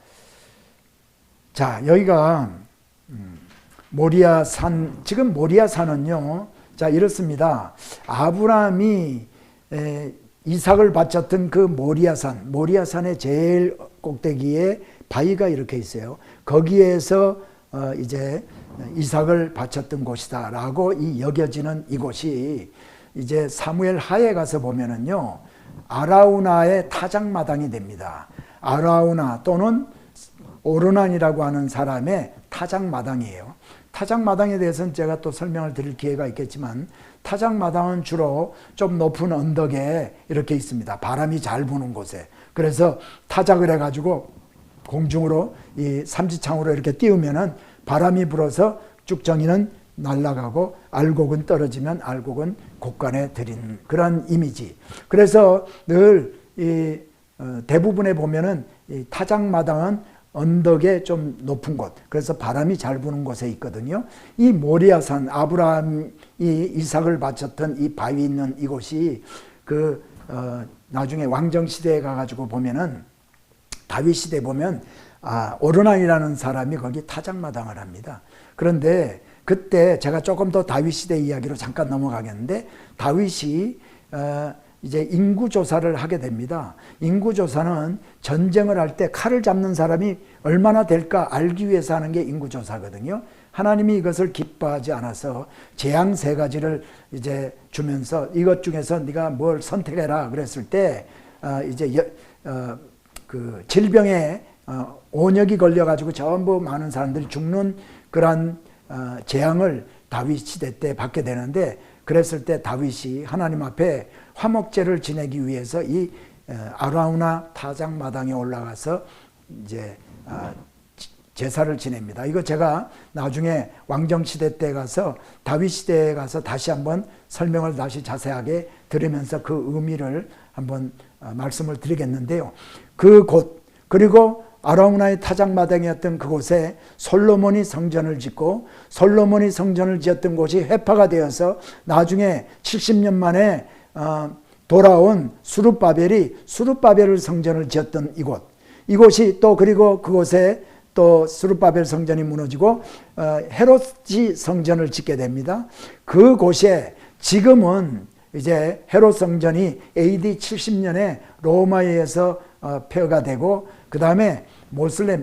자, 여기가 모리아산, 지금 모리아산은요, 자, 이렇습니다. 아브라함이 이삭을 바쳤던 그 모리아산의 제일 꼭대기에 바위가 이렇게 있어요. 거기에서 이제 이삭을 바쳤던 곳이다라고 여겨지는 이곳이 이제 사무엘 하에 가서 보면은요, 아라우나의 타작마당이 됩니다. 아라우나 또는 오르난이라고 하는 사람의 타작마당이에요. 타작마당에 대해서는 제가 또 설명을 드릴 기회가 있겠지만, 타작마당은 주로 좀 높은 언덕에 이렇게 있습니다. 바람이 잘 부는 곳에. 그래서 타작을 해가지고 공중으로 이 삼지창으로 이렇게 띄우면은 바람이 불어서 쭉정이는 날아가고 알곡은 떨어지면 알곡은 곡간에 들이는 그런 이미지. 그래서 늘 대부분에 보면은 이 타작마당은 언덕에 좀 높은 곳, 그래서 바람이 잘 부는 곳에 있거든요. 이 모리아산, 아브라함이 이삭을 바쳤던 이 바위 있는 이곳이 나중에 왕정시대에 가가지고 보면은, 다윗 시대 보면 오르난이라는 사람이 거기 타작마당을 합니다. 그런데 그때 제가 조금 더 다윗 시대 이야기로 잠깐 넘어가겠는데, 다윗이 이제 인구조사를 하게 됩니다. 인구조사는 전쟁을 할 때 칼을 잡는 사람이 얼마나 될까 알기 위해서 하는 게 인구조사거든요. 하나님이 이것을 기뻐하지 않아서 재앙 3가지를 이제 주면서 이것 중에서 네가 뭘 선택해라 그랬을 때 이제 그 질병에 온역이 걸려가지고 전부 많은 사람들이 죽는 그런 재앙을 다윗 시대 때 받게 되는데, 그랬을 때 다윗이 하나님 앞에 화목제를 지내기 위해서 이 아라우나 타작마당에 올라가서 이제 제사를 지냅니다. 이거 제가 나중에 왕정시대 때 가서 다윗 시대에 가서 다시 한번 설명을 다시 자세하게 들으면서 그 의미를 한번 말씀을 드리겠는데요. 그 곳, 그리고 아라우나의 타작마당이었던 그곳에 솔로몬이 성전을 짓고, 솔로몬이 성전을 지었던 곳이 회파가 되어서 나중에 70년 만에 돌아온 수룹바벨을 성전을 지었던 이곳이 또, 그리고 그곳에 또 수룹바벨 성전이 무너지고 헤롯이 성전을 짓게 됩니다. 그곳에 지금은 이제 헤롯 성전이 AD 70년에 로마에 의해서 폐허가 되고, 그 다음에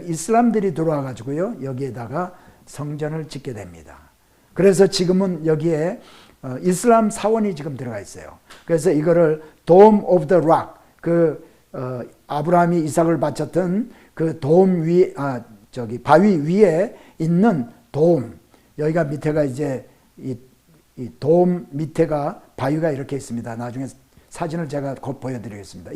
이슬람들이 들어와 가지고요, 여기에다가 성전을 짓게 됩니다. 그래서 지금은 여기에 이슬람 사원이 지금 들어가 있어요. 그래서 이거를 Dome of the Rock, 아브라함이 이삭을 바쳤던 그 바위 위에 있는 돔, 여기가 밑에가 이제 이 돔 밑에가 바위가 이렇게 있습니다. 나중에 사진을 제가 곧 보여드리겠습니다.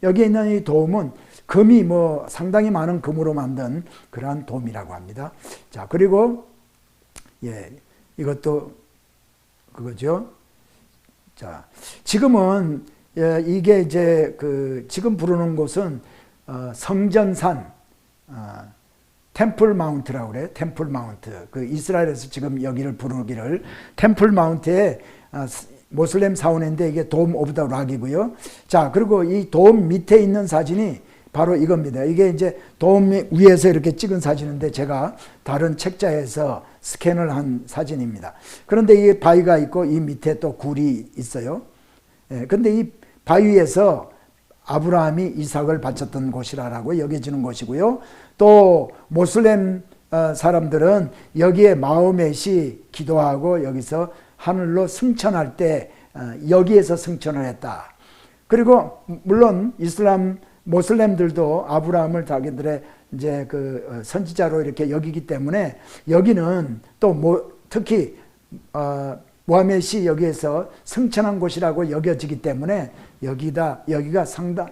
여기에 있는 이 돔은 금이 상당히 많은 금으로 만든 그러한 돔이라고 합니다. 자, 그리고 이것도 그거죠. 자, 지금은 이게 이제 지금 부르는 곳은 성전산, 템플 마운트라고 그래요. 템플 마운트. 이스라엘에서 지금 여기를 부르기를 템플 마운트에 모슬렘 사원인데 이게 돔 오브 더 락이고요. 자, 그리고 이 돔 밑에 있는 사진이 바로 이겁니다. 이게 이제 돔 위에서 이렇게 찍은 사진인데 제가 다른 책자에서 스캔을 한 사진입니다. 그런데 이 바위가 있고 이 밑에 또 굴이 있어요. 근데 이 바위에서 아브라함이 이삭을 바쳤던 곳이라고 여겨지는 곳이고요. 또 모슬렘 사람들은 여기에 마호멧이 기도하고 여기서 하늘로 승천할 때 여기에서 승천을 했다. 그리고 물론 모슬렘들도 아브라함을 자기들의 이제 선지자로 이렇게 여기기 때문에 여기는 또 특히 모하멧이 여기에서 승천한 곳이라고 여겨지기 때문에 여기가 상당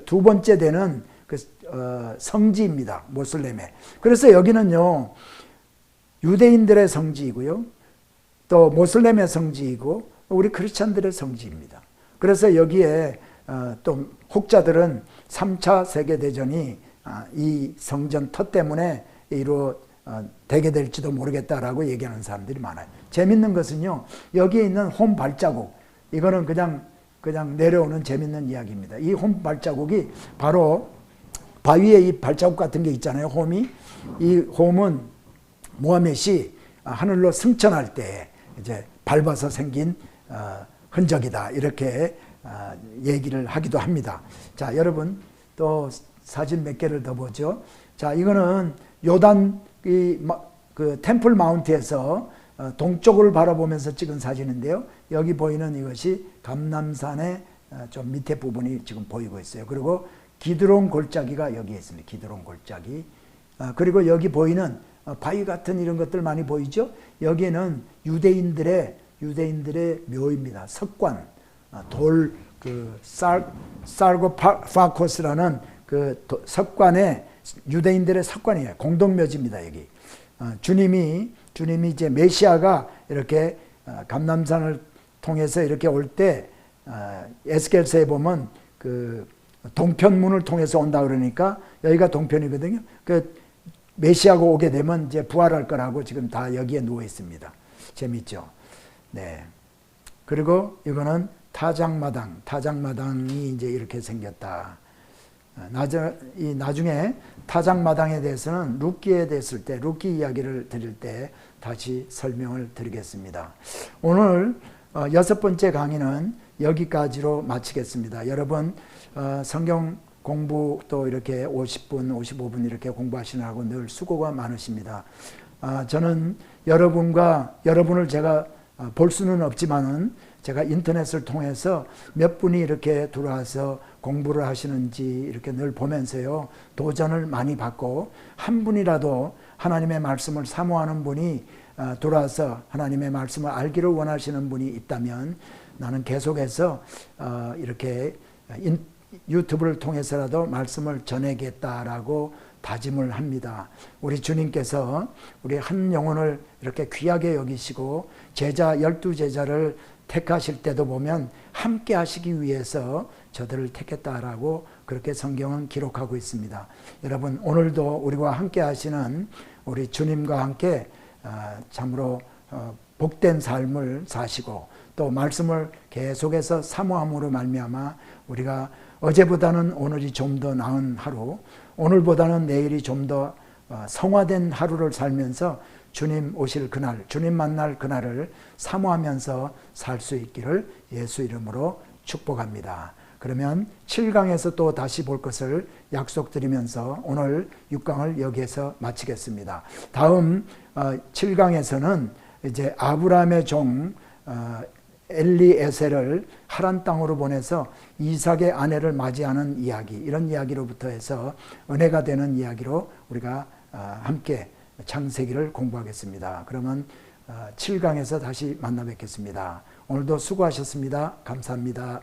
두 번째 되는 성지입니다. 모슬렘에. 그래서 여기는요, 유대인들의 성지이고요, 또 모슬렘의 성지이고 우리 크리스찬들의 성지입니다. 그래서 여기에 또 혹자들은 3차 세계대전이 이 성전 터 때문에 되게 될지도 모르겠다라고 얘기하는 사람들이 많아요. 재밌는 것은요, 여기에 있는 홈 발자국, 이거는 그냥 내려오는 재밌는 이야기입니다. 이 홈 발자국이 바로 바위에 이 발자국 같은 게 있잖아요. 홈이. 이 홈은 모하멧이 하늘로 승천할 때 이제 밟아서 생긴 흔적이다. 이렇게 얘기를 하기도 합니다. 자, 여러분 또 사진 몇 개를 더 보죠. 자, 이거는 요단 그 템플 마운트에서 동쪽을 바라보면서 찍은 사진인데요. 여기 보이는 이것이 감람산의 좀 밑에 부분이 지금 보이고 있어요. 그리고 기드론 골짜기가 여기에 있습니다. 기드론 골짜기. 그리고 여기 보이는 바위 같은 이런 것들 많이 보이죠? 여기는 유대인들의 묘입니다. 석관, 돌, 그 사르고파코스라는 그 석관에 유대인들의 석관이에요. 공동묘지입니다. 여기 주님이 이제 메시아가 이렇게 감람산을 통해서 이렇게 올 때 에스겔서에 보면 그 동편문을 통해서 온다 그러니까 여기가 동편이거든요. 그 메시아가 오게 되면 이제 부활할 거라고 지금 다 여기에 누워 있습니다. 재밌죠? 네. 그리고 이거는 타작마당이 이제 이렇게 생겼다. 나중에 타작마당에 대해서는 룻기에 됐을 때, 룻기 이야기를 드릴 때 다시 설명을 드리겠습니다. 오늘 6번째 강의는 여기까지로 마치겠습니다. 여러분 성경 공부 또 이렇게 50분, 55분 이렇게 공부하시느라고 늘 수고가 많으십니다. 저는 여러분을 제가 볼 수는 없지만은 제가 인터넷을 통해서 몇 분이 이렇게 들어와서 공부를 하시는지 이렇게 늘 보면서요, 도전을 많이 받고 한 분이라도 하나님의 말씀을 사모하는 분이 들어와서 하나님의 말씀을 알기를 원하시는 분이 있다면 나는 계속해서 이렇게 유튜브를 통해서라도 말씀을 전하겠다라고 다짐을 합니다. 우리 주님께서 우리 한 영혼을 이렇게 귀하게 여기시고 제자 12제자를 택하실 때도 보면 함께 하시기 위해서 저들을 택했다라고 그렇게 성경은 기록하고 있습니다. 여러분 오늘도 우리와 함께 하시는 우리 주님과 함께 참으로 복된 삶을 사시고 또 말씀을 계속해서 사모함으로 말미암아 우리가 어제보다는 오늘이 좀 더 나은 하루, 오늘보다는 내일이 좀 더 성화된 하루를 살면서 주님 오실 그날, 주님 만날 그날을 사모하면서 살 수 있기를 예수 이름으로 축복합니다. 그러면 7강에서 또 다시 볼 것을 약속드리면서 오늘 6강을 여기에서 마치겠습니다. 다음 7강에서는 이제 아브라함의 종 엘리에셀을 하란 땅으로 보내서 이삭의 아내를 맞이하는 이야기, 이런 이야기로부터 해서 은혜가 되는 이야기로 우리가 함께 창세기를 공부하겠습니다. 그러면 7강에서 다시 만나 뵙겠습니다. 오늘도 수고하셨습니다. 감사합니다.